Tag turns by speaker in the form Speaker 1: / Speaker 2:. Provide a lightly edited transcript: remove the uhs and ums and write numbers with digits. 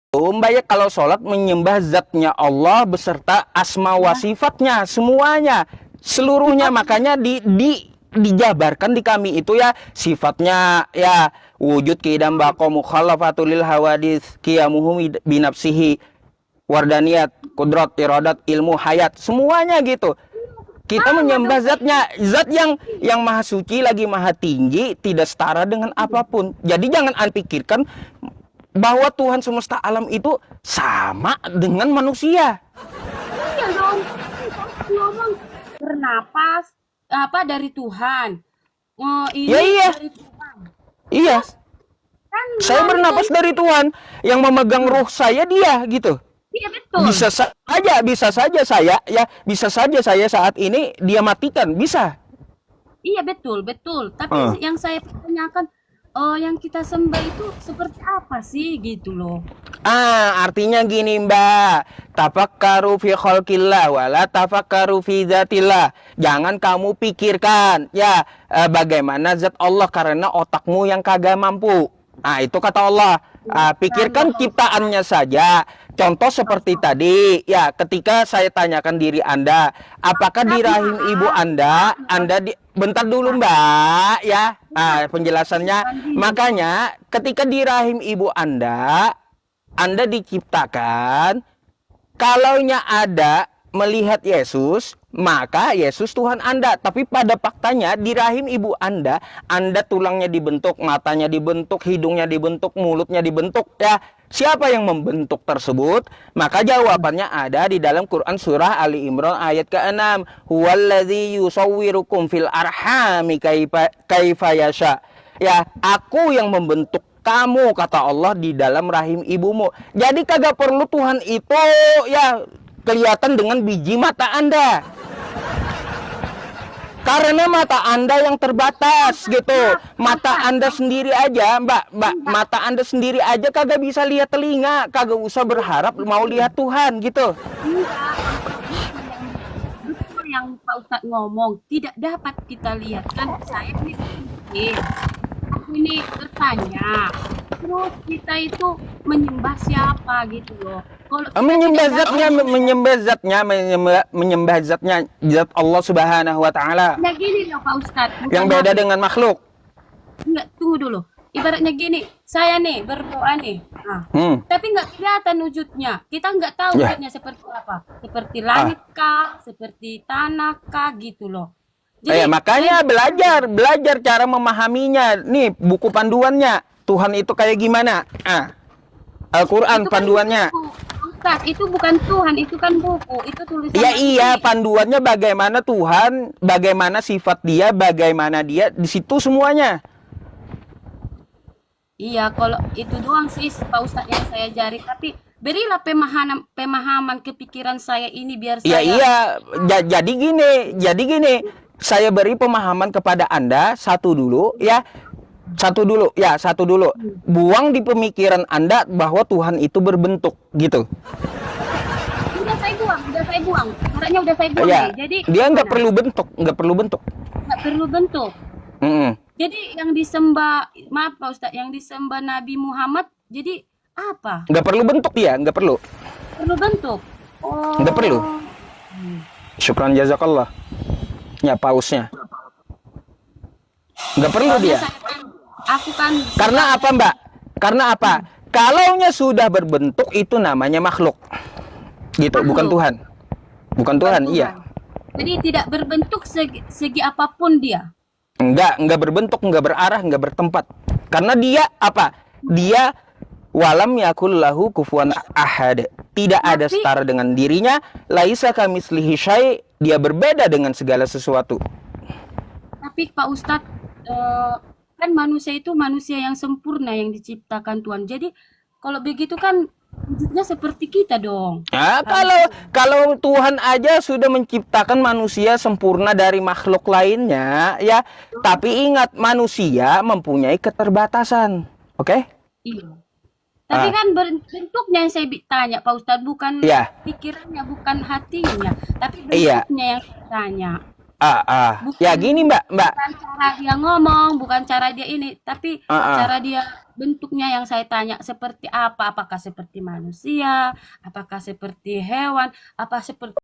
Speaker 1: Mbak ya, kalau sholat menyembah zatnya Allah beserta asma wa sifatnya semuanya, seluruhnya. Makanya dijabarkan di kami itu ya sifatnya ya wujud kidam baqo mukhalafatul hawadits qiyamuhum binafsihi wardaniyat kudrat iradat ilmu hayat semuanya gitu. Kita menyembah zatnya, zat yang maha suci lagi maha tinggi, tidak setara dengan apapun. Jadi jangan pikirkan bahwa Tuhan semesta alam itu sama dengan manusia.
Speaker 2: Iya dong. Ngomong bernapas apa dari Tuhan. Oh, ini
Speaker 1: Ya iya,
Speaker 2: dari Tuhan.
Speaker 1: iya.
Speaker 2: Kan
Speaker 1: Saya
Speaker 2: langit
Speaker 1: bernapas dari Tuhan, yang memegang ruh saya dia gitu.
Speaker 2: iya betul.
Speaker 1: Bisa saja saya saat ini dia matikan, bisa.
Speaker 2: Iya betul, betul. Tapi yang saya pertanyakan, yang kita sembah itu seperti apa sih gitu loh?
Speaker 1: Artinya gini Mbak, tafakkaru fi khalqillah wala tafakkaru fi zatillah. Jangan kamu pikirkan ya bagaimana zat Allah karena otakmu yang kagak mampu. Nah, itu kata Allah. Pikirkan ciptaannya saja. Contoh seperti tadi, ya ketika saya tanyakan diri Anda, apakah di rahim ibu Anda bentar dulu Mbak, ya, penjelasannya. Makanya ketika di rahim ibu Anda diciptakan, kalaunya ada melihat Yesus, maka Yesus Tuhan Anda. Tapi pada faktanya di rahim ibu Anda tulangnya dibentuk, matanya dibentuk, hidungnya dibentuk, mulutnya dibentuk. Ya, siapa yang membentuk tersebut? Maka jawabannya ada di dalam Quran surah Ali Imran ayat ke-6. Huwallazi yusawwirukum fil arhami kaifa yasha. Ya, aku yang membentuk kamu, kata Allah, di dalam rahim ibumu. Jadi kagak perlu Tuhan itu ya kelihatan dengan biji mata Anda. Karena mata Anda yang terbatas gitu. Mata Anda sendiri aja, Mbak, mata Anda sendiri aja kagak bisa lihat telinga, kagak usah berharap mau lihat Tuhan gitu.
Speaker 2: Betul yang Pak Ustadz ngomong, tidak dapat kita lihat kan saya ini bertanya. Terus kita itu menyembah siapa gitu loh. Kalau kita
Speaker 1: Menyembah
Speaker 2: tidak
Speaker 1: zatnya, menyembah zatnya, zat Allah Subhanahu wa taala.
Speaker 2: Nah gini loh Pak Ustadz,
Speaker 1: Yang beda dengan makhluk.
Speaker 2: Enggak, tunggu dulu. Ibaratnya gini, saya nih berdoa nih, tapi nggak kelihatan wujudnya. Kita nggak tahu wujudnya seperti apa. Seperti langit kah, seperti tanah kah gitu loh. Jadi
Speaker 1: Makanya belajar cara memahaminya. Nih buku panduannya. Tuhan itu kayak gimana? Al-Quran
Speaker 2: itu kan
Speaker 1: panduannya.
Speaker 2: buku. Ustadz, itu bukan Tuhan, itu kan buku, itu tulisan.
Speaker 1: Ya iya, panduannya bagaimana Tuhan, bagaimana sifat dia, bagaimana dia, di situ semuanya.
Speaker 2: Iya, kalau itu doang sih Pak Ustadz yang saya jari. Tapi berilah pemahaman kepikiran saya ini biar
Speaker 1: Ya
Speaker 2: saya.
Speaker 1: iya, jadi gini, saya beri pemahaman kepada Anda satu dulu ya. Satu dulu. Buang di pemikiran Anda bahwa Tuhan itu berbentuk gitu.
Speaker 2: Udah saya buang. Suratnya udah saya buang
Speaker 1: Ya,
Speaker 2: nih. Jadi
Speaker 1: dia nggak perlu bentuk.
Speaker 2: nggak perlu bentuk. Jadi yang disembah, maaf Pak Ustadz, yang disembah Nabi Muhammad, jadi apa?
Speaker 1: Nggak perlu bentuk dia, nggak perlu.
Speaker 2: Perlu bentuk.
Speaker 1: Nggak perlu. Syukran jazakallah. Ya, pausnya. Nggak perlu dia.
Speaker 2: Aku kan.
Speaker 1: Karena apa, Mbak? Karena apa? Kalaunya sudah berbentuk itu namanya makhluk. Gitu, bukan Tuhan. Bukan Tuhan, iya.
Speaker 2: Jadi tidak berbentuk segi apapun dia.
Speaker 1: Enggak berbentuk, enggak berarah, enggak bertempat. Karena dia apa? Dia walam yakul lahu kufuwan ahad. Tidak ada setara dengan dirinya, laisa kamitslihi syai', dia berbeda dengan segala sesuatu.
Speaker 2: Tapi Pak Ustadz, kan manusia itu manusia yang sempurna yang diciptakan Tuhan. Jadi kalau begitu kan wujudnya seperti kita dong.
Speaker 1: Nah, kalau Tuhan aja sudah menciptakan manusia sempurna dari makhluk lainnya, ya. Tapi ingat, manusia mempunyai keterbatasan, oke?
Speaker 2: Iya. Tapi kan bentuknya yang saya tanya, Pak Ustadz, bukan pikirannya, bukan hatinya, tapi bentuknya yang saya tanya.
Speaker 1: Ya gini Mbak,
Speaker 2: Bukan cara dia ngomong, bukan cara dia ini, tapi cara dia bentuknya yang saya tanya seperti apa? Apakah seperti manusia? Apakah seperti hewan? Apa seperti